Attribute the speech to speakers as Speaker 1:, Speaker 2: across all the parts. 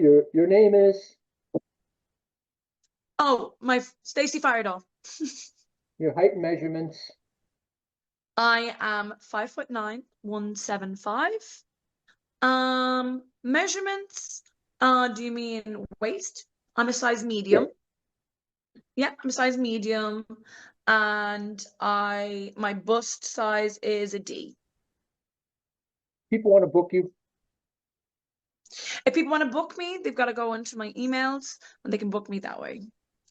Speaker 1: Your name is,
Speaker 2: Oh, my Stacy Firedoll.
Speaker 1: your height and measurements.
Speaker 2: I am 5'9", 175. Measurements. Do you mean waist? I'm a size medium. Yeah, I'm a size medium, and my bust size is a D.
Speaker 1: People want to book you.
Speaker 2: If people want to book me, they've got to go into my emails and they can book me that way.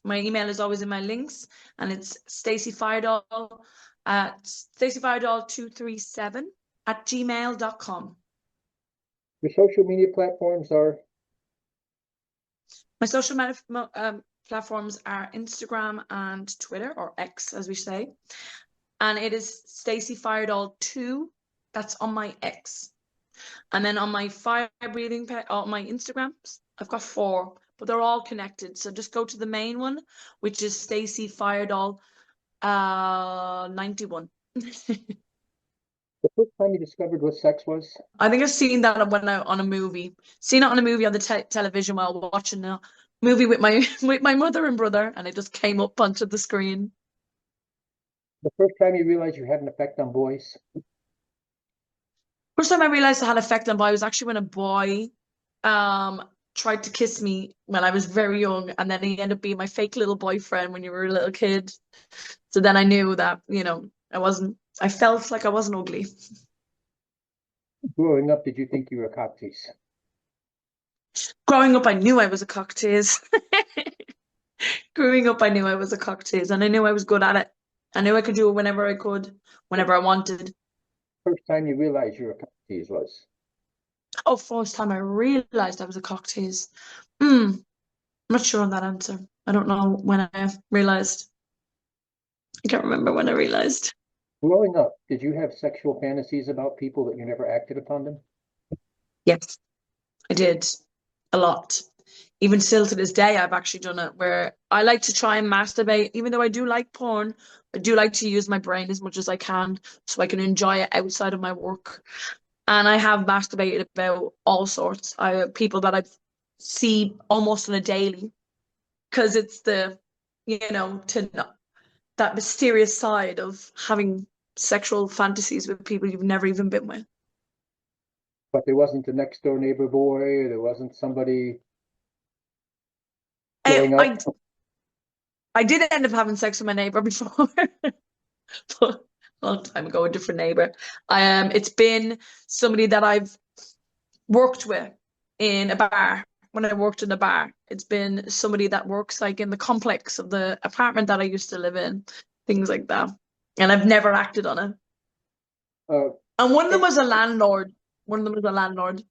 Speaker 2: My email is always in my links, and it's Stacy Firedoll at Stacy Firedoll-20 at gmail.com.
Speaker 1: Your social media platforms are.
Speaker 2: My social media platforms are Instagram and Twitter, or X as we say. And it is Stacy Firedoll 2. That's on my X. And then on my fire breathing on my Instagrams, I've got 4, but they're all connected. So just go to the main one, which is Stacy Firedoll 91.
Speaker 1: The first time you discovered what sex was?
Speaker 2: I think I've seen that when on a movie. Seen it on a movie on the television while watching a movie with my with my mother and brother, and it just came up onto the screen.
Speaker 1: The first time you realized you had an effect on boys?
Speaker 2: First time I realized I had effect on boy was actually when a boy tried to kiss me when I was very young, and then he ended up being my fake little boyfriend when you were a little kid. So then I knew that, I felt like I wasn't ugly.
Speaker 1: Growing up, did you think you were a cock tease?
Speaker 2: Growing up, I knew I was a cock tease. Growing up, I knew I was a cock tease, and I knew I was good at it. I knew I could do it whenever I could, whenever I wanted.
Speaker 1: First time you realized you were a cock tease was?
Speaker 2: Oh, first time I realized I was a cock tease. I'm not sure on that answer. I don't know when I realized. I can't remember when I realized.
Speaker 1: Growing up, did you have sexual fantasies about people that you never acted upon them?
Speaker 2: Yes, I did a lot. Even still to this day, I've actually done it where I like to try and masturbate. Even though I do like porn, I do like to use my brain as much as I can so I can enjoy it outside of my work. And I have masturbated about all sorts. I have people that I see almost on a daily because it's to know that mysterious side of having sexual fantasies with people you've never even been with.
Speaker 1: But there wasn't a next door neighbor boy, or there wasn't somebody
Speaker 2: I,
Speaker 1: growing up.
Speaker 2: I I did end up having sex with my neighbor before, but a long time ago, a different neighbor. It's been somebody that I've worked with in a bar. When I worked in a bar, it's been somebody that works like in the complex of the apartment that I used to live in, things like that. And I've never acted on it.
Speaker 1: Uh,
Speaker 2: And one of them was a landlord. One of them was a landlord.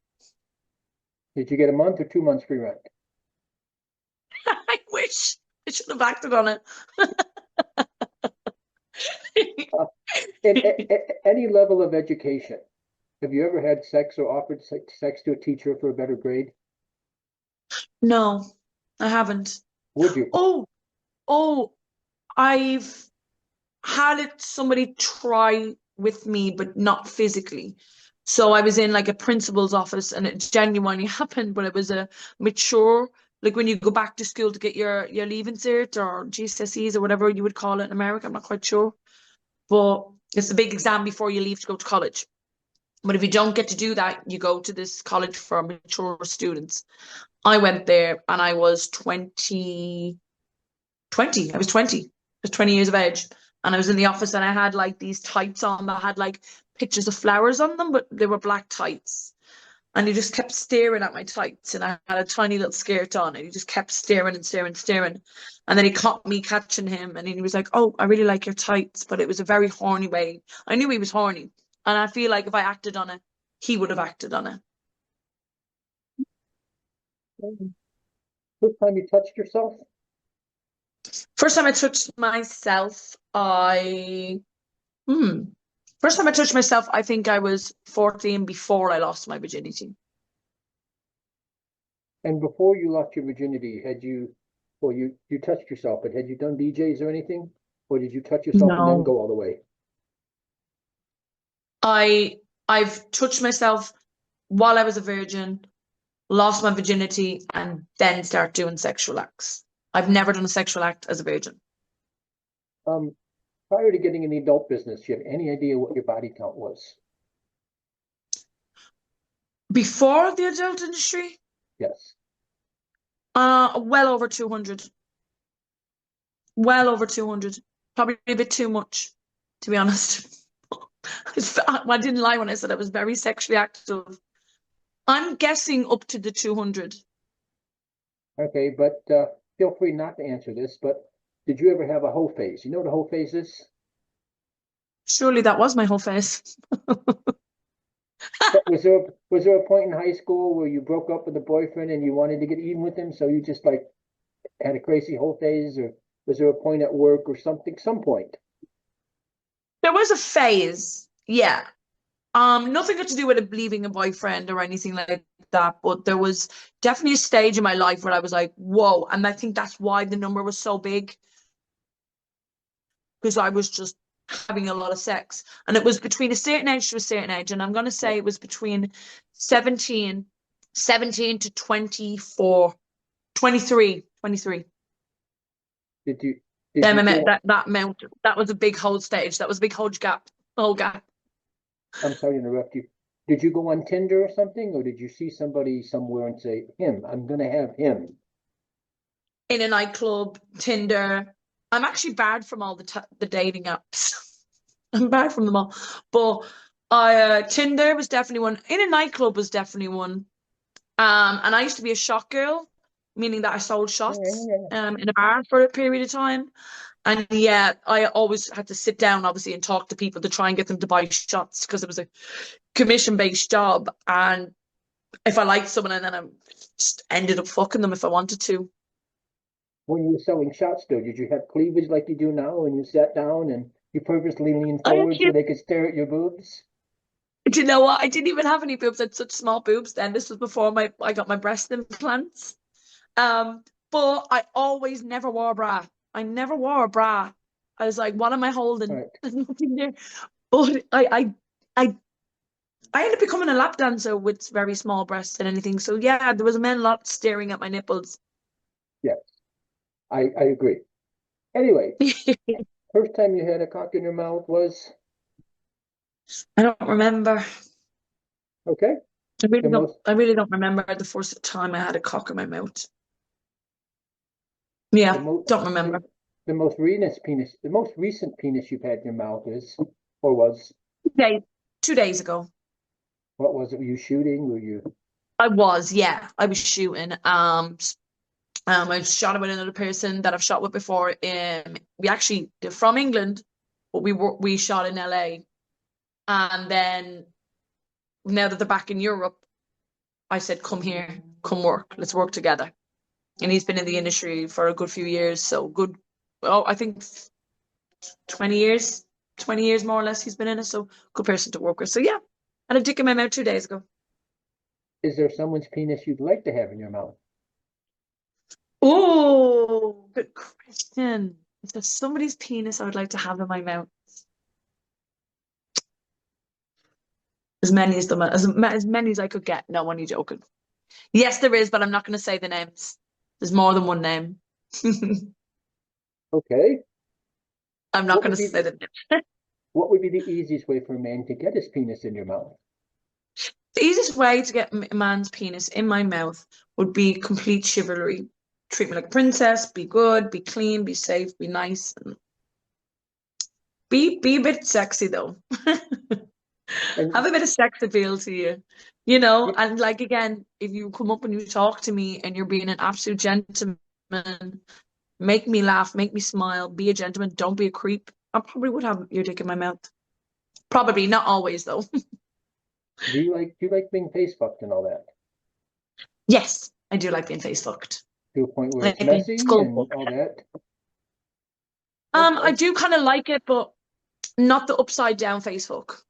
Speaker 1: did you get a month or 2 months free rent?
Speaker 2: I wish I should have acted on it.
Speaker 1: Any level of education, have you ever had sex or offered sex to a teacher for a better grade?
Speaker 2: No, I haven't.
Speaker 1: Would you?
Speaker 2: Oh, I've had it somebody try with me, but not physically. So I was in like a principal's office and it genuinely happened, but it was a mature, like when you go back to school to get your leaving cert or GCSEs or whatever you would call it in America, I'm not quite sure. But it's a big exam before you leave to go to college. But if you don't get to do that, you go to this college for mature students. I went there and I was 20. I was 20. I was 20 years of age. And I was in the office and I had like these tights on that had like pictures of flowers on them, but they were black tights. And he just kept staring at my tights. And I had a tiny little skirt on and he just kept staring and staring and staring. And then he caught me catching him and he was like, "Oh, I really like your tights." But it was a very horny way. I knew he was horny. And I feel like if I acted on it, he would have acted on it.
Speaker 1: First time you touched yourself?
Speaker 2: First time I touched myself, hmm. First time I touched myself, I think I was 14 before I lost my virginity.
Speaker 1: And before you lost your virginity, you touched yourself, but had you done BJs or anything? Or did you touch yourself and then
Speaker 2: No.
Speaker 1: go all the way?
Speaker 2: I've touched myself while I was a virgin, lost my virginity, and then start doing sexual acts. I've never done a sexual act as a virgin.
Speaker 1: Prior to getting in the adult business, do you have any idea what your body count was?
Speaker 2: Before the adult industry,
Speaker 1: Yes.
Speaker 2: well over 200. Well over 200. Probably a bit too much, to be honest. I didn't lie when I said I was very sexually active. I'm guessing up to the 200.
Speaker 1: Okay, but feel free not to answer this, but did you ever have a hoe phase? You know what a hoe phase is?
Speaker 2: Surely that was my whole face.
Speaker 1: But was there a point in high school where you broke up with a boyfriend and you wanted to get even with him, so you just like had a crazy hoe phase, or was there a point at work or something, some point?
Speaker 2: There was a phase, yeah. Nothing got to do with it leaving a boyfriend or anything like that, but there was definitely a stage in my life where I was like, whoa. And I think that's why the number was so big, because I was just having a lot of sex. And it was between a certain age to a certain age. And I'm going to say it was between 17, 17 to 24, 23, 23.
Speaker 1: Did you
Speaker 2: Then I
Speaker 1: go
Speaker 2: met that amount. That was a big whole stage. That was a big whole gap. Whole gap.
Speaker 1: I'm sorry to interrupt you. Did you go on Tinder or something, or did you see somebody somewhere and say, him, I'm gonna have him?
Speaker 2: In a nightclub, Tinder. I'm actually barred from all the dating apps. I'm barred from them all. But Tinder was definitely one. In a nightclub was definitely one. And I used to be a shot girl, meaning that I sold shots in a bar for a period of time. And yeah, I always had to sit down, obviously, and talk to people to try and get them to buy shots because it was a commission-based job. And if I liked someone, and then I just ended up fucking them if I wanted to.
Speaker 1: When you were selling shots, though, did you have cleavage like you do now, and you sat down and you purposely leaned
Speaker 2: I
Speaker 1: forward so
Speaker 2: actually,
Speaker 1: they could stare at your boobs?
Speaker 2: do you know what? I didn't even have any boobs. I had such small boobs then. This was before I got my breast implants. Um, but I always never wore a bra. I never wore a bra. I was like, what am I
Speaker 1: All
Speaker 2: holding?
Speaker 1: right.
Speaker 2: There's nothing there. But I I ended up becoming a lap dancer with very small breasts and anything. So yeah, there was a men a lot staring at my nipples.
Speaker 1: Yes, I agree. Anyway, first time you had a cock in your mouth was
Speaker 2: I don't remember.
Speaker 1: okay.
Speaker 2: I really
Speaker 1: The
Speaker 2: don't.
Speaker 1: most
Speaker 2: I really don't remember the first time I had a cock in my mouth. Yeah,
Speaker 1: the most
Speaker 2: don't remember.
Speaker 1: the most recent penis you've had in your mouth is or was
Speaker 2: 2 days, 2 days ago.
Speaker 1: what was it? Were you shooting? Were you
Speaker 2: Yeah, I was shooting. I shot with another person that I've shot with before. They're from England, but we shot in LA. And then now that they're back in Europe, I said, come here, come work, let's work together. And he's been in the industry for a good few years, so good. Oh, I think 20 years, 20 years more or less he's been in it, so good person to work with. So yeah, had a dick in my mouth 2 days ago.
Speaker 1: is there someone's penis you'd like to have in your mouth?
Speaker 2: Oh, good question. If there's somebody's penis I would like to have in my mouth, as many as them, as many as I could get. No, only joking. Yes, there is, but I'm not going to say the names. There's more than one name.
Speaker 1: Okay.
Speaker 2: I'm not
Speaker 1: What
Speaker 2: going
Speaker 1: would
Speaker 2: to
Speaker 1: be
Speaker 2: say
Speaker 1: the,
Speaker 2: the name.
Speaker 1: what would be the easiest way for a man to get his penis in your mouth?
Speaker 2: The easiest way to get a man's penis in my mouth would be complete chivalry. Treat me like a princess, be good, be clean, be safe, be nice, and be a bit sexy though. Have
Speaker 1: And
Speaker 2: a bit of sex appeal to you, you know,
Speaker 1: you,
Speaker 2: and like again, if you come up and you talk to me and you're being an absolute gentleman, make me laugh, make me smile, be a gentleman, don't be a creep. I probably would have your dick in my mouth. Probably, not always though.
Speaker 1: do you like being face fucked and all that?
Speaker 2: Yes, I do like being face fucked.
Speaker 1: To a point where
Speaker 2: I
Speaker 1: it's
Speaker 2: like being
Speaker 1: messy
Speaker 2: skull
Speaker 1: and all
Speaker 2: fucked.
Speaker 1: that?
Speaker 2: I
Speaker 1: Okay.
Speaker 2: do kind of like it, but not the upside down face fuck.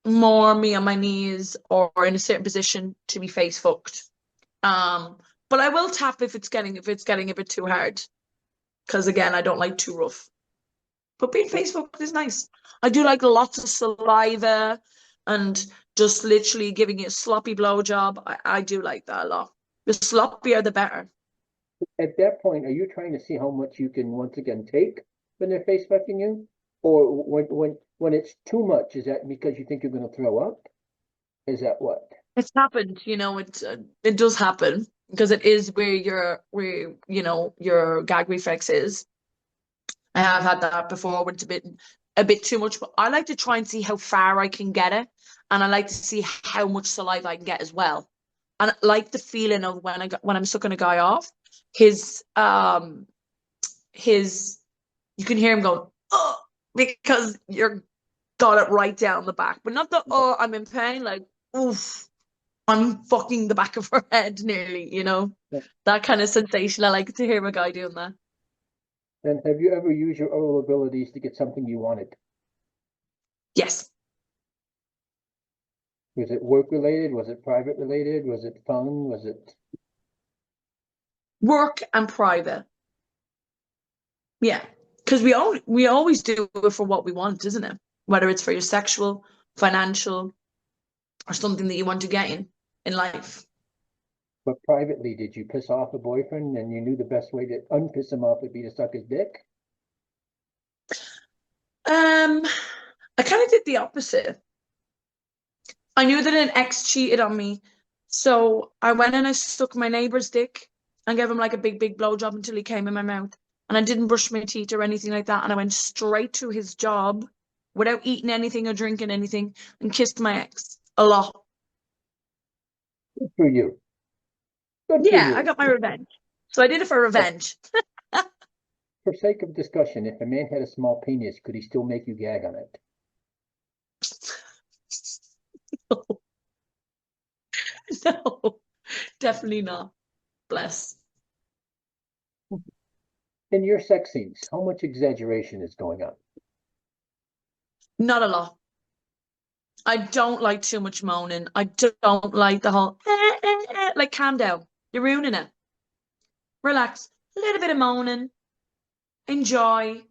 Speaker 2: More me on my knees or in a certain position to be face fucked. But I will tap if it's getting a bit too hard. Because again, I don't like too rough. But being
Speaker 1: What
Speaker 2: face fucked is nice. I do like lots of saliva and just literally giving you a sloppy blowjob. I do like that a lot. The sloppier, the better.
Speaker 1: At that point, are you trying to see how much you can once again take when they're face fucking you? Or when it's too much, is that because you think you're going to throw up? Is that what?
Speaker 2: It's happened, it does happen because it is where your gag reflex is. I have had that before when it's a bit too much, but I like to try and see how far I can get it, and I like to see how much saliva I can get as well. And I like the feeling of when I'm sucking a guy off, his you can hear him going, oh, because you're got it right down the back, but not the oh, I'm in pain, like oof, I'm fucking the back of her head nearly.
Speaker 1: Yeah.
Speaker 2: That kind of sensation. I like to hear a guy doing that.
Speaker 1: And have you ever used your oral abilities to get something you wanted?
Speaker 2: Yes.
Speaker 1: Was it work related? Was it private related? Was it fun? Was it
Speaker 2: Work and private. Yeah. Because we always do it for what we want, isn't it? Whether it's for your sexual, financial, or something that you want to gain in life.
Speaker 1: but privately, did you piss off a boyfriend and you knew the best way to unpiss him off would be to suck his dick?
Speaker 2: I kind of did the opposite. I knew that an ex cheated on me, so I went and I sucked my neighbor's dick and gave him like a big, big blowjob until he came in my mouth. And I didn't brush my teeth or anything like that. And I went straight to his job without eating anything or drinking anything and kissed my ex a lot.
Speaker 1: Good for you. Good for
Speaker 2: Yeah,
Speaker 1: you.
Speaker 2: I got my revenge. So I did it for revenge.
Speaker 1: For sake of discussion, if a man had a small penis, could he still make you gag on it?
Speaker 2: No, definitely not. Bless.
Speaker 1: In your sex scenes, how much exaggeration is going on?
Speaker 2: Not a lot. I don't like too much moaning. I don't like the whole like calm down. You're ruining it. Relax. A little bit of moaning. Enjoy.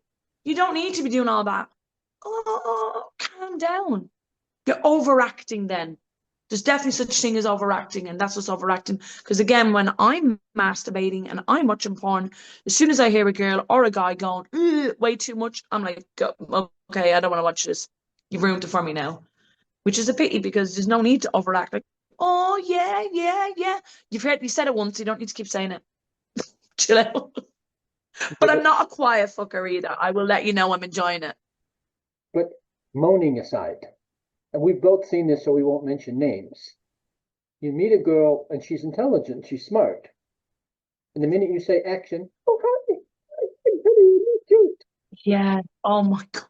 Speaker 2: You don't need to be doing all that. Oh, calm down. You're overacting then. There's definitely such thing as overacting, and that's what's overacting. Because again, when I'm masturbating and I'm watching porn, as soon as I hear a girl or a guy going way too much, I'm like, okay, I don't want to watch this. You've ruined it for me now. Which is a pity because there's no need to overact. Like, oh yeah, yeah, yeah. You said it once, you don't need to keep saying it. Chill out. But I'm not a quiet fucker either. I will let you know I'm enjoying it.
Speaker 1: But moaning aside, and we've both seen this, so we won't mention names. You meet a girl and she's intelligent, she's smart. And the minute you say action, oh, hi, I'm pretty cute.
Speaker 2: Yeah. Oh my God.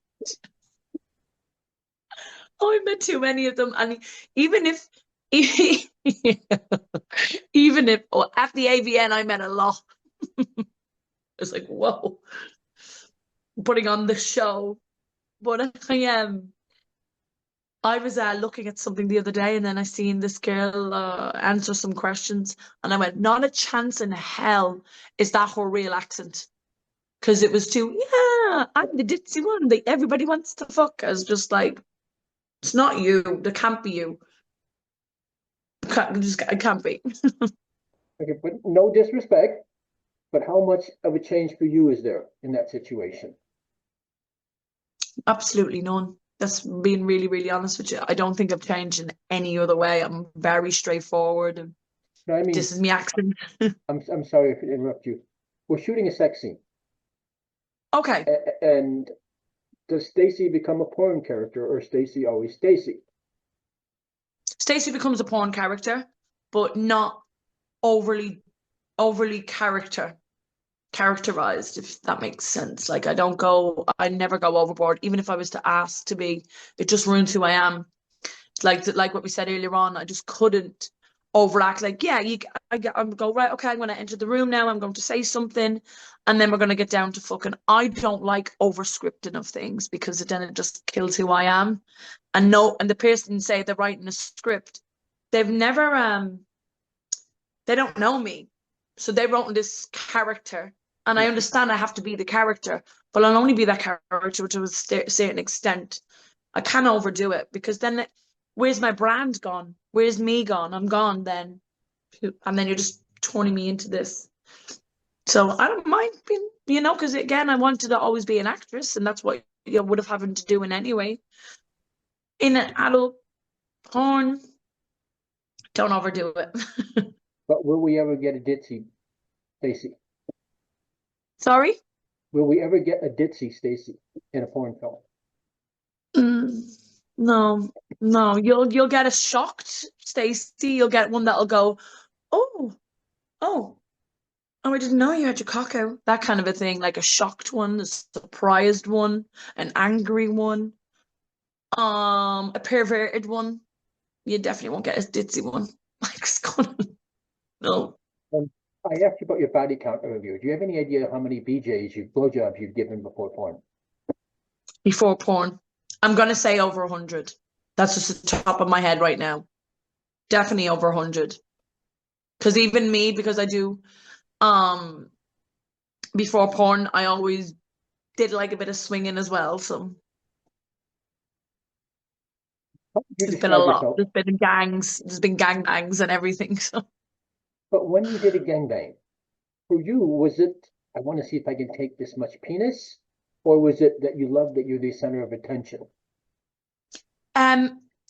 Speaker 2: Oh, I met too many of them. And even if, even if, oh, at the AVN, I met a lot. It's like, whoa, putting on the show. But I was looking at something the other day, and then I seen this girl answer some questions, and I went, "Not a chance in hell is that her real accent." Because it was too, yeah, I'm the ditzy one that everybody wants to fuck. I was just like, it's not you. There can't be you. It can't be.
Speaker 1: Okay, but no disrespect, but how much of a change for you is there in that situation?
Speaker 2: Absolutely none. That's being really, really honest with you. I don't think I've changed in any other way. I'm very straightforward, and
Speaker 1: No, I mean,
Speaker 2: this is my accent.
Speaker 1: I'm sorry if I interrupt you. We're shooting a sex scene,
Speaker 2: Okay.
Speaker 1: and does Stacy become a porn character or Stacy always Stacy?
Speaker 2: Stacy becomes a porn character, but not overly characterized, if that makes sense. Like I never go overboard, even if I was to ask to be. It just ruins who I am. Like what we said earlier on, I just couldn't overact. Like, yeah, I'm go right. Okay, I'm going to enter the room now. I'm going to say something, and then we're going to get down to fucking. I don't like over scripting of things because then it just kills who I am. And no, and the person say they're writing a script, they've never they don't know me, so they wrote in this character, and I understand I have to be the character, but I'll only be that character to a certain extent. I can't overdo it because then where's my brand gone? Where's me gone? I'm gone then. And then you're just turning me into this. So I don't mind being, because again, I wanted to always be an actress, and that's what you would have having to do in anyway. In an adult porn, don't overdo it.
Speaker 1: But will we ever get a ditzy, Stacy?
Speaker 2: Sorry?
Speaker 1: Will we ever get a ditzy, Stacy, in a porn film?
Speaker 2: No, no. You'll get a shocked Stacy. You'll get one that'll go, oh, oh, oh, I didn't know you had your cock out. That kind of a thing, like a shocked one, a surprised one, an angry one, a perverted one. You definitely won't get a ditzy one. Like, it's gonna, no.
Speaker 1: I asked you about your body count earlier. Do you have any idea how many blowjobs you've given before porn?
Speaker 2: Before porn, I'm gonna say over 100. That's just the top of my head right now. Definitely over 100. Because even me, because I do, before porn, I always did like a bit of swinging as well. So there's been a lot. There's been gangs, there's been gangbangs and everything. So,
Speaker 1: but when you did a gangbang, for you, was it, I want to see if I can take this much penis, or was it that you love that you're the center of attention?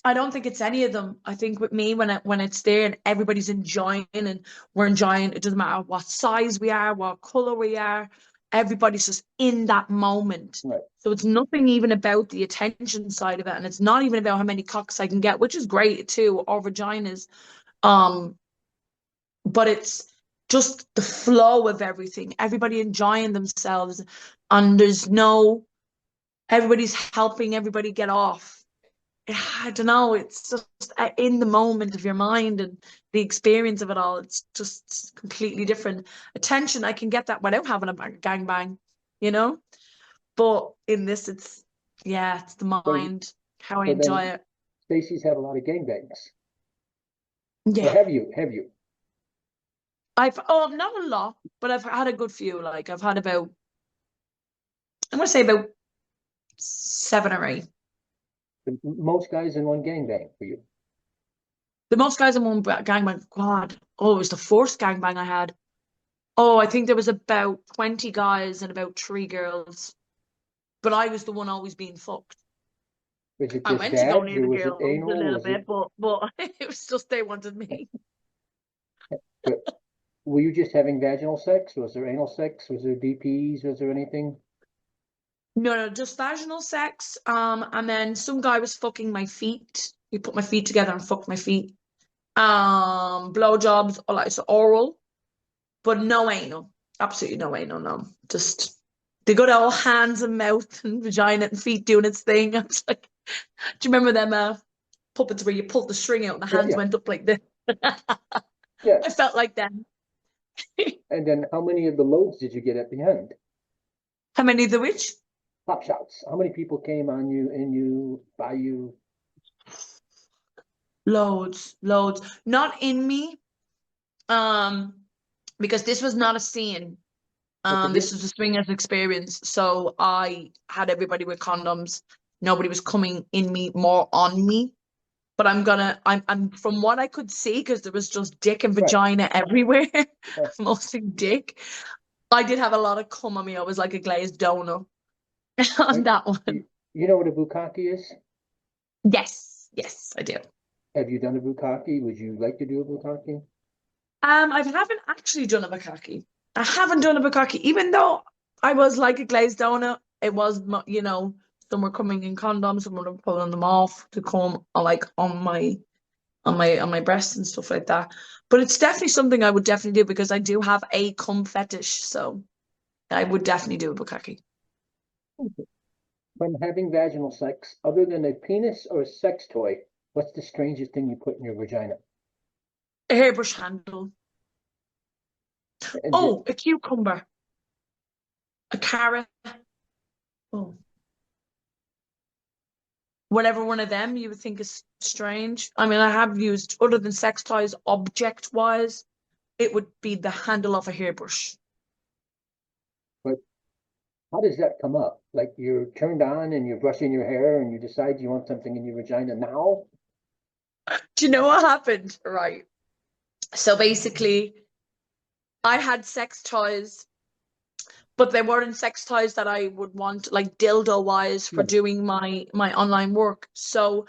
Speaker 2: I don't think it's any of them. I think with me, when it's there and everybody's enjoying and we're enjoying, it doesn't matter what size we are, what color we are, everybody's just in that moment.
Speaker 1: Right.
Speaker 2: So it's nothing even about the attention side of it, and it's not even about how many cocks I can get, which is great too, or vaginas. But it's just the flow of everything, everybody enjoying themselves, and everybody's helping everybody get off. I don't know, it's just in the moment of your mind and the experience of it all. It's just completely different. Attention, I can get that without having a gangbang, But in this, it's the mind, how I enjoy it.
Speaker 1: Stacy's had a lot of gangbangs.
Speaker 2: Yeah.
Speaker 1: Or have you?
Speaker 2: Not a lot, but I've had a good few. Like I've had I'm gonna say about 7 or 8.
Speaker 1: Most guys in one gangbang for you.
Speaker 2: The most guys in one gangbang, God. Oh, it was the first gangbang I had. Oh, I think there was about 20 guys and about 3 girls. But I was the one always being fucked.
Speaker 1: Was it
Speaker 2: I
Speaker 1: just
Speaker 2: went to go near the
Speaker 1: was
Speaker 2: girls
Speaker 1: it anal?
Speaker 2: a little bit, but it was just they wanted me.
Speaker 1: But were you just having vaginal sex? Was there anal sex? Was there DPs? Was there anything?
Speaker 2: No, just vaginal sex. And then some guy was fucking my feet. He put my feet together and fucked my feet. Blowjobs, or like so oral, but no anal. Absolutely no anal, no. Just the good old hands and mouth and vagina and feet doing its thing. I was like, do you remember them puppets where you pulled the string out and the hands went up like this?
Speaker 1: Yeah.
Speaker 2: I felt like that.
Speaker 1: And then how many of the loads did you get at the end?
Speaker 2: How many of the which?
Speaker 1: Pop shots. How many people came on you, in you, by you?
Speaker 2: Loads. Not in me. Because this was not a scene. This was a swingers experience. So I had everybody with condoms. Nobody was coming in me, more on me. But I'm from what I could see, because there was just dick and vagina everywhere, mostly dick. I did have a lot of cum on me. I was like a glazed donut on that one.
Speaker 1: You know what a bukkake is?
Speaker 2: Yes, I do.
Speaker 1: Have you done a bukkake? Would you like to do a bukkake?
Speaker 2: I haven't actually done a bukkake. I haven't done a bukkake, even though I was like a glazed donut. It was, some were coming in condoms, some were pulling them off to come like on my breasts and stuff like that. But it's definitely something I would definitely do, because I do have a cum fetish, so I would definitely do a bukkake.
Speaker 1: When having vaginal sex, other than a penis or a sex toy, what's the strangest thing you put in your vagina?
Speaker 2: A hairbrush handle. A cucumber. A carrot. Oh. Whatever one of them you would think is strange. I mean, I have used, other than sex toys, object-wise, it would be the handle of a hairbrush.
Speaker 1: But how does that come up? Like you're turned on and you're brushing your hair and you decide you want something in your vagina now?
Speaker 2: Do you know what happened? Right. So basically, I had sex toys, but they weren't sex toys that I would want, like dildo wise, for
Speaker 1: No,
Speaker 2: doing my online work. So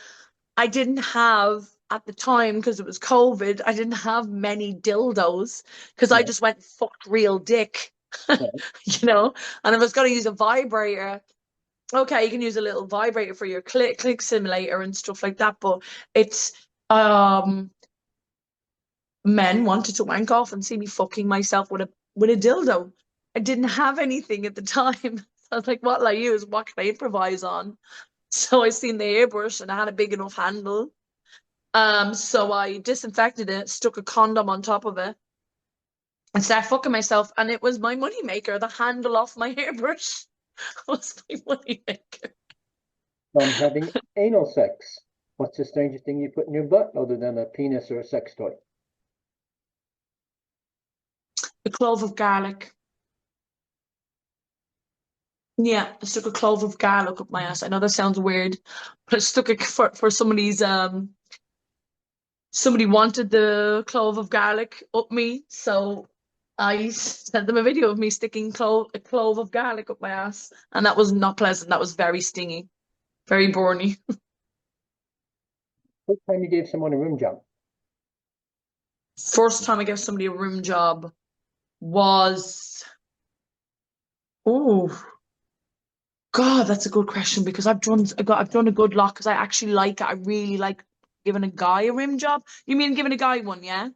Speaker 2: I didn't have at the time, because it was COVID, I didn't have many dildos because I
Speaker 1: no,
Speaker 2: just went and fucked real dick,
Speaker 1: no.
Speaker 2: you know. And if I was going to use a vibrator, okay, you can use a little vibrator for your click simulator and stuff like that. But it's um men wanted to wank off and see me fucking myself with a dildo. I didn't have anything at the time. I was like, what'll I use? What can I improvise on? So I seen the airbrush and I had a big enough handle. So I disinfected it, stuck a condom on top of it, and started fucking myself. And it was my money maker. The handle off my hairbrush was my money maker.
Speaker 1: Having anal sex. What's the strangest thing you put in your butt other than a penis or a sex toy?
Speaker 2: A clove of garlic. Yeah, I stuck a clove of garlic up my ass. I know that sounds weird, but I stuck it for somebody's somebody wanted the clove of garlic up me, so I sent them a video of me sticking a clove of garlic up my ass, and that was not pleasant. That was very stingy, very burny.
Speaker 1: First time you gave someone a room job?
Speaker 2: First time I gave somebody a room job was, oh God, that's a good question because I've done a good lot because I actually like it. I really like giving a guy a rim job. You mean giving a guy one, yeah?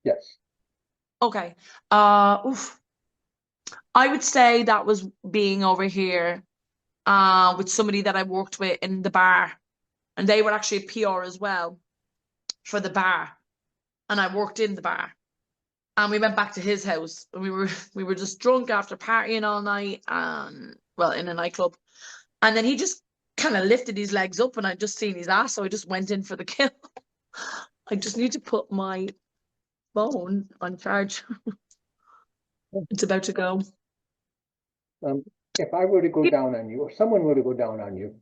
Speaker 1: Yes.
Speaker 2: Okay. Oof. I would say that was being over here with somebody that I worked with in the bar. And they were actually a PR as well for the bar. And I worked in the bar. And we went back to his house. And we were just drunk after partying all night and well, in a nightclub. And then he just kind of lifted his legs up and I just seen his ass, so I just went in for the kill. I just need to put my phone on charge. It's about to go.
Speaker 1: Um, if I were to go down on you, or someone were to go down on you,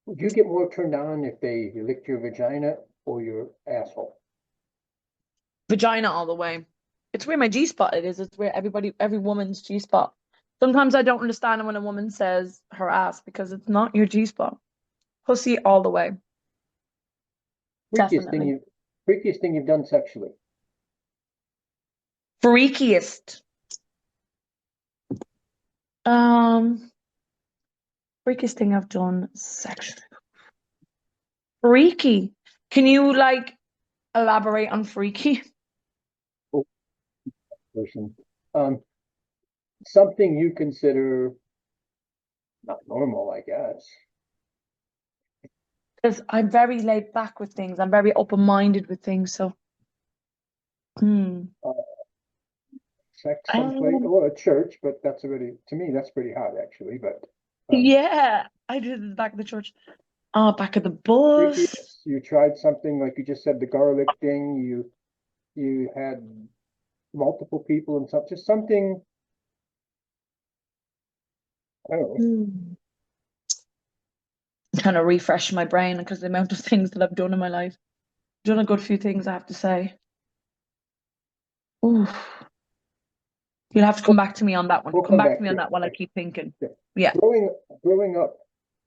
Speaker 1: would you get more turned on if they licked your vagina or your asshole?
Speaker 2: Vagina all the way. It's where my G spot it is. It's where every woman's G spot. Sometimes I don't understand when a woman says her ass because it's not your G spot. Pussy all the way.
Speaker 1: Freakiest thing
Speaker 2: Definitely.
Speaker 1: you, freakiest thing you've done sexually?
Speaker 2: Freakiest. Um, freakiest thing I've done sexually. Freaky. Can you like elaborate on freaky?
Speaker 1: Oh, person. Um, something you consider not normal, I guess.
Speaker 2: Because I'm very laid back with things. I'm very open-minded with things. So, hmm.
Speaker 1: Uh, sex someplace
Speaker 2: Um,
Speaker 1: or a church, but that's already, to me, that's pretty hot actually. But um,
Speaker 2: yeah, I did it back at the church. Oh, back at the bus.
Speaker 1: freakiest, you tried something like you just said, the garlic thing. You had multiple people and stuff, just something, I don't know.
Speaker 2: Hmm. I'm trying to refresh my brain because the amount of things that I've done in my life. Done a good few things, I have to say. Ooh. You'll have to come back to me on that one.
Speaker 1: We'll
Speaker 2: Come
Speaker 1: come
Speaker 2: back to
Speaker 1: back
Speaker 2: me
Speaker 1: to
Speaker 2: on
Speaker 1: it.
Speaker 2: that while I keep thinking.
Speaker 1: Yeah.
Speaker 2: Yeah.
Speaker 1: Growing up,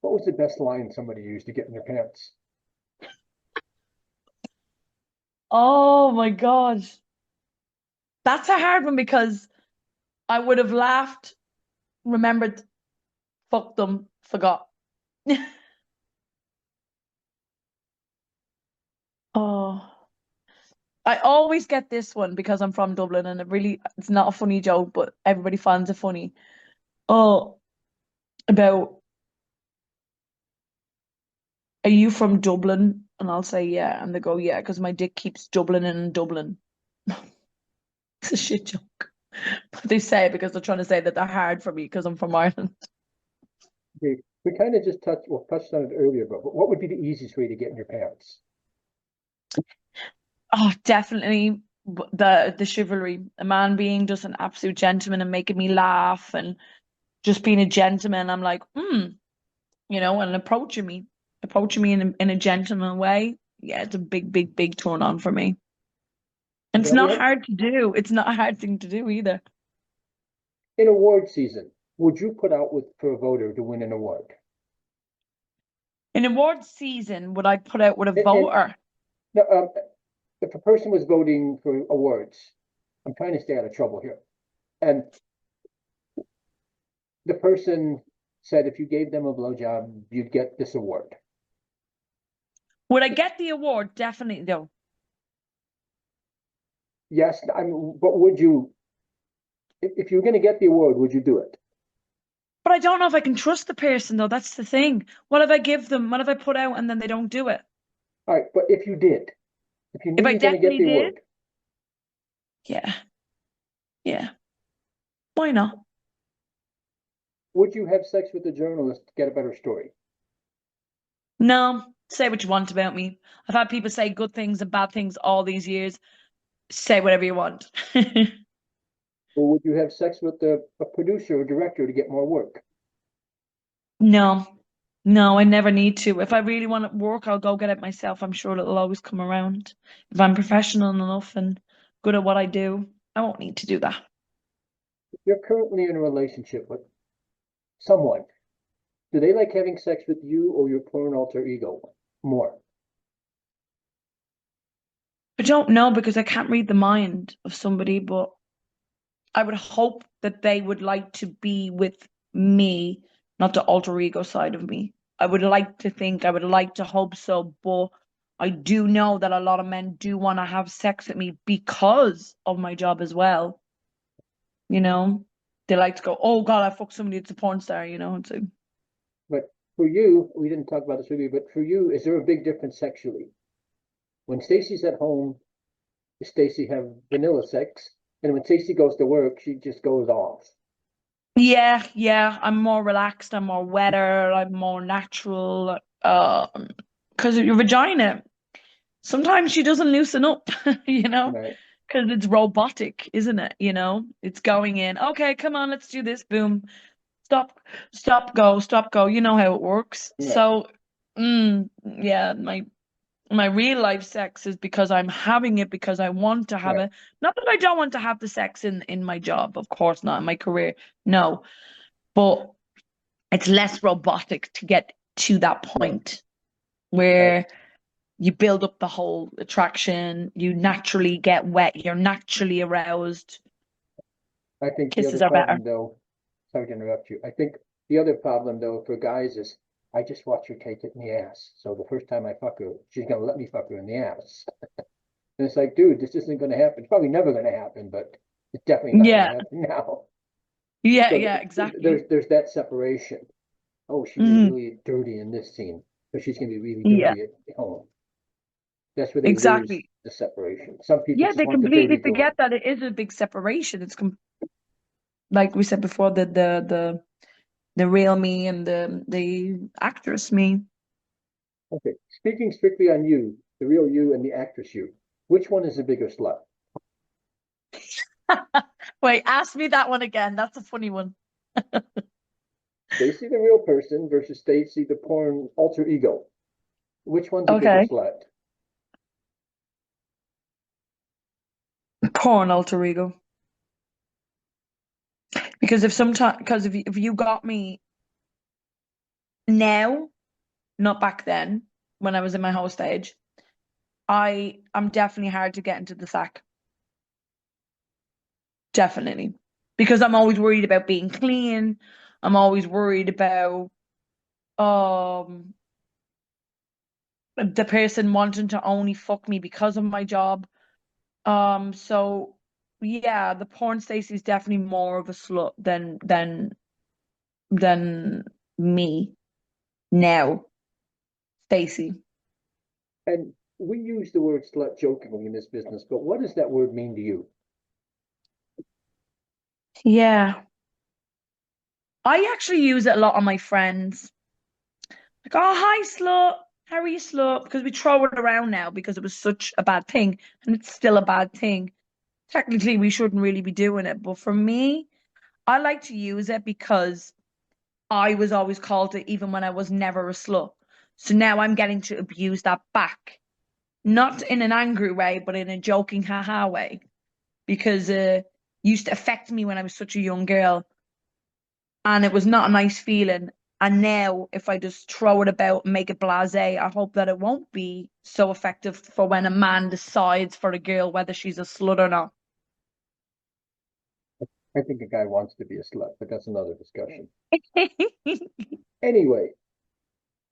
Speaker 1: what was the best line somebody used to get in their pants?
Speaker 2: Oh my God. That's a hard one because I would have laughed, remembered, fucked them, forgot. Oh, I always get this one because I'm from Dublin and it's not a funny joke, but everybody finds it funny. Oh, about, are you from Dublin? And I'll say, yeah. And they go, yeah, because my dick keeps Dublin in Dublin. It's a shit joke. But they say it because they're trying to say that they're hard for me because I'm from Ireland.
Speaker 1: We kind of just touched on it earlier, but what would be the easiest way to get in your pants?
Speaker 2: Oh, definitely the chivalry. A man being just an absolute gentleman and making me laugh and just being a gentleman. I'm like, and approaching me in a gentleman way. yeah, it's a big, big, big turn on for me. And it's
Speaker 1: Now we
Speaker 2: not
Speaker 1: have
Speaker 2: hard to do. It's not a hard thing to do either.
Speaker 1: in award season, would you put out with for a voter to win an award?
Speaker 2: In award season, would I put out with a
Speaker 1: And
Speaker 2: voter?
Speaker 1: no, if a person was voting for awards, I'm trying to stay out of trouble here, and the person said if you gave them a blowjob, you'd get this award.
Speaker 2: Would I get the award? Definitely, though.
Speaker 1: Yes, but would you, if you were going to get the award, would you do it?
Speaker 2: But I don't know if I can trust the person, though. That's the thing. What if I give them, what if I put out and then they don't do it?
Speaker 1: All right, but if you did, if you knew
Speaker 2: If I
Speaker 1: you were going to get
Speaker 2: definitely
Speaker 1: the
Speaker 2: did,
Speaker 1: award,
Speaker 2: yeah, yeah. Why not?
Speaker 1: would you have sex with a journalist to get a better story?
Speaker 2: No, say what you want about me. I've had people say good things and bad things all these years. Say whatever you want.
Speaker 1: Or would you have sex with a producer or director to get more work?
Speaker 2: No, no, I never need to. If I really want to work, I'll go get it myself. I'm sure it'll always come around. If I'm professional enough and good at what I do, I won't need to do that.
Speaker 1: If you're currently in a relationship with someone, do they like having sex with you or your porn alter ego more?
Speaker 2: I don't know because I can't read the mind of somebody, but I would hope that they would like to be with me, not the alter ego side of me. I would like to think, I would like to hope so, but I do know that a lot of men do want to have sex with me because of my job as well. You know, they like to go, oh God, I fucked somebody, it's a porn star, you know. It's like,
Speaker 1: But for you, we didn't talk about this with you, but for you, is there a big difference sexually? When Stacy's at home, does Stacy have vanilla sex? And when Stacy goes to work, she just goes off.
Speaker 2: yeah, yeah, I'm more relaxed, I'm more wetter, I'm more natural. Because your vagina, sometimes she doesn't loosen up, you know,
Speaker 1: Right.
Speaker 2: because it's robotic, isn't it? You know, it's going in. Okay, come on, let's do this. Boom. Stop, stop, go, stop, go. You know how it works.
Speaker 1: Right.
Speaker 2: So, yeah, my real life sex is because I'm having it because I want to have
Speaker 1: Right.
Speaker 2: it. Not that I don't want to have the sex in my job, of course not, in my career. No, but it's less robotic to get to that
Speaker 1: Right.
Speaker 2: point
Speaker 1: Right.
Speaker 2: where you build up the whole attraction, you naturally get wet, you're naturally aroused.
Speaker 1: I think the other
Speaker 2: Kisses are better.
Speaker 1: problem, though, sorry to interrupt you. I think the other problem, though, for guys is I just watch her take it in the ass. So the first time I fuck her, she's gonna let me fuck her in the ass. And it's like, dude, this isn't gonna happen. It's probably never gonna happen, but it's definitely not gonna
Speaker 2: Yeah,
Speaker 1: happen now.
Speaker 2: yeah,
Speaker 1: So
Speaker 2: yeah, exactly.
Speaker 1: there's that separation. Oh, she did
Speaker 2: Hmm.
Speaker 1: really dirty in this scene, so she's gonna be really
Speaker 2: Yeah,
Speaker 1: dirty at home. That's where they lose
Speaker 2: exactly.
Speaker 1: the separation. Some people
Speaker 2: Yeah,
Speaker 1: just
Speaker 2: they
Speaker 1: want the dirty
Speaker 2: completely
Speaker 1: girl.
Speaker 2: forget that it is a big separation. Like we said before, the real me and the actress me.
Speaker 1: Okay, speaking strictly on you, the real you and the actress you, which one is the bigger slut?
Speaker 2: Wait, ask me that one again. That's a funny one.
Speaker 1: Stacy, the real person, versus Stacy, the porn alter ego. Which one's a bigger
Speaker 2: Okay.
Speaker 1: slut?
Speaker 2: Porn alter ego. Because if you got me now, not back then, when I was in my whole stage, I'm definitely hard to get into the sack. Definitely. Because I'm always worried about being clean. I'm always worried about um the person wanting to only fuck me because of my job. So yeah, the porn Stacey's definitely more of a slut than me now, Stacey.
Speaker 1: And we use the word slut jokingly in this business, but what does that word mean to you?
Speaker 2: Yeah. I actually use it a lot on my friends. Like, oh, hi, slut. How are you, slut? Because we throw it around now because it was such a bad thing, and it's still a bad thing. Technically, we shouldn't really be doing it, but for me, I like to use it because I was always called it even when I was never a slut. So now I'm getting to abuse that back. not in an angry way, but in a joking haha way, because it used to affect me when I was such a young girl, and it was not a nice feeling. And now, if I just throw it about and make it blasé, I hope that it won't be so effective for when a man decides for a girl whether she's a slut or not.
Speaker 1: I think a guy wants to be a slut, but that's another discussion. Anyway,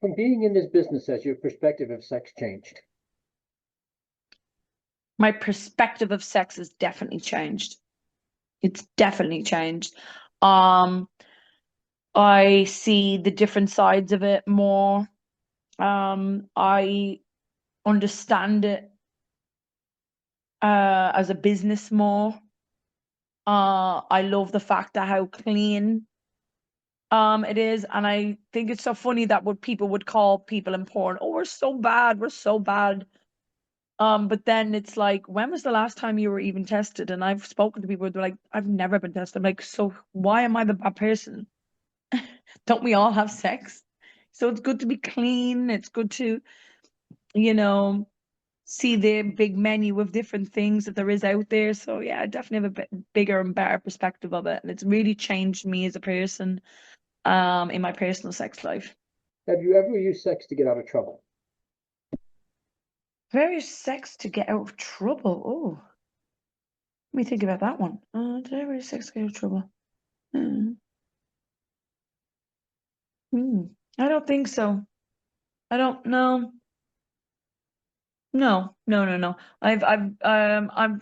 Speaker 1: from being in this business, has your perspective of sex changed?
Speaker 2: My perspective of sex has definitely changed. It's definitely changed. Um, I see the different sides of it more. I understand it as a business more. I love the fact that how clean it is, and I think it's so funny that what people would call people in porn, oh, we're so bad, we're so bad. But then it's like, when was the last time you were even tested? And I've spoken to people who are like, I've never been tested. I'm like, so why am I the bad person? Don't we all have sex? So it's good to be clean. It's good to, you know, see the big menu of different things that there is out there. So yeah, I definitely have a bit bigger and better perspective of it. And it's really changed me as a person, in my personal sex life.
Speaker 1: Have you ever used sex to get out of trouble?
Speaker 2: Various sex to get out of trouble. Oh, let me think about that one. Did I ever use sex to get out of trouble? Hmm. Hmm. I don't think so. I don't know. No, no, no, no. I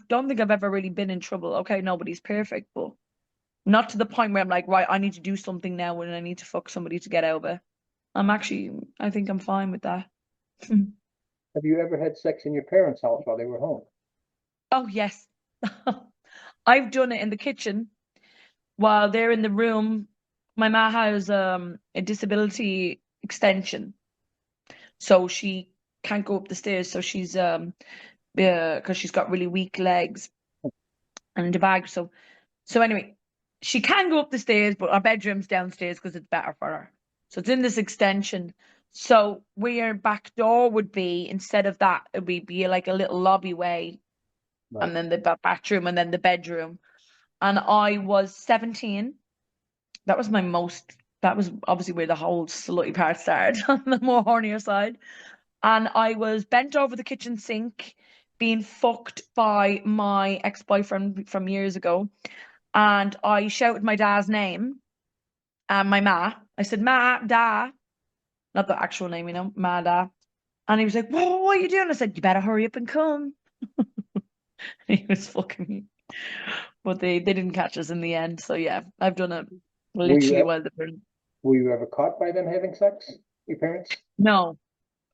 Speaker 2: don't think I've ever really been in trouble. Okay, nobody's perfect, but not to the point where I'm like, right, I need to do something now and I need to fuck somebody to get out of it. I think I'm fine with that.
Speaker 1: Have you ever had sex in your parents' house while they were home?
Speaker 2: Oh, yes. I've done it in the kitchen while they're in the room. My ma has a disability extension, so she can't go up the stairs. So she's because she's got really weak legs and the bag. So anyway, she can go up the stairs, but our bedroom's downstairs because it's better for her. So it's in this extension. So where back door would be, instead of that, it would be like a little lobby way,
Speaker 1: Right.
Speaker 2: and then the bathroom, and then the bedroom. And I was 17. That was my most. That was obviously where the whole slutty part started, on the more hornier side. And I was bent over the kitchen sink, being fucked by my ex-boyfriend from years ago. And I shouted my dad's name and my ma. I said, Ma, Da, not the actual name, Ma, Da. And he was like, Whoa, what are you doing? I said, you better hurry up and come. He was fucking me. But they didn't catch us in the end. So yeah, I've done it
Speaker 1: Were you
Speaker 2: literally
Speaker 1: ever,
Speaker 2: while they're.
Speaker 1: were you ever caught by them having sex? Your parents?
Speaker 2: No,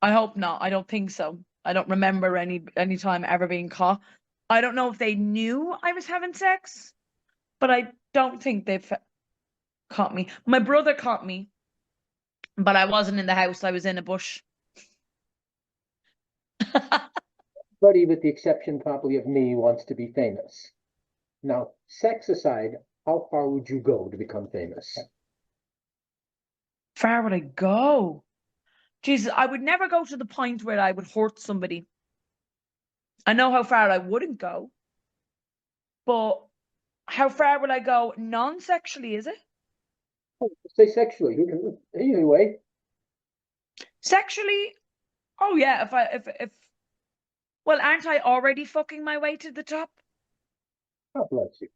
Speaker 2: I hope not. I don't think so. I don't remember any time ever being caught. I don't know if they knew I was having sex, but I don't think they've caught me. My brother caught me, but I wasn't in the house. I was in a bush.
Speaker 1: Everybody, with the exception probably of me, wants to be famous. Now, sex aside, how far would you go to become famous?
Speaker 2: Far would I go? Jesus, I would never go to the point where I would hurt somebody. I know how far I wouldn't go, but how far would I go non-sexually, is it?
Speaker 1: Say sexually. Anyway,
Speaker 2: Sexually? Oh yeah, if well, aren't I already fucking my way to the top?
Speaker 1: God bless you.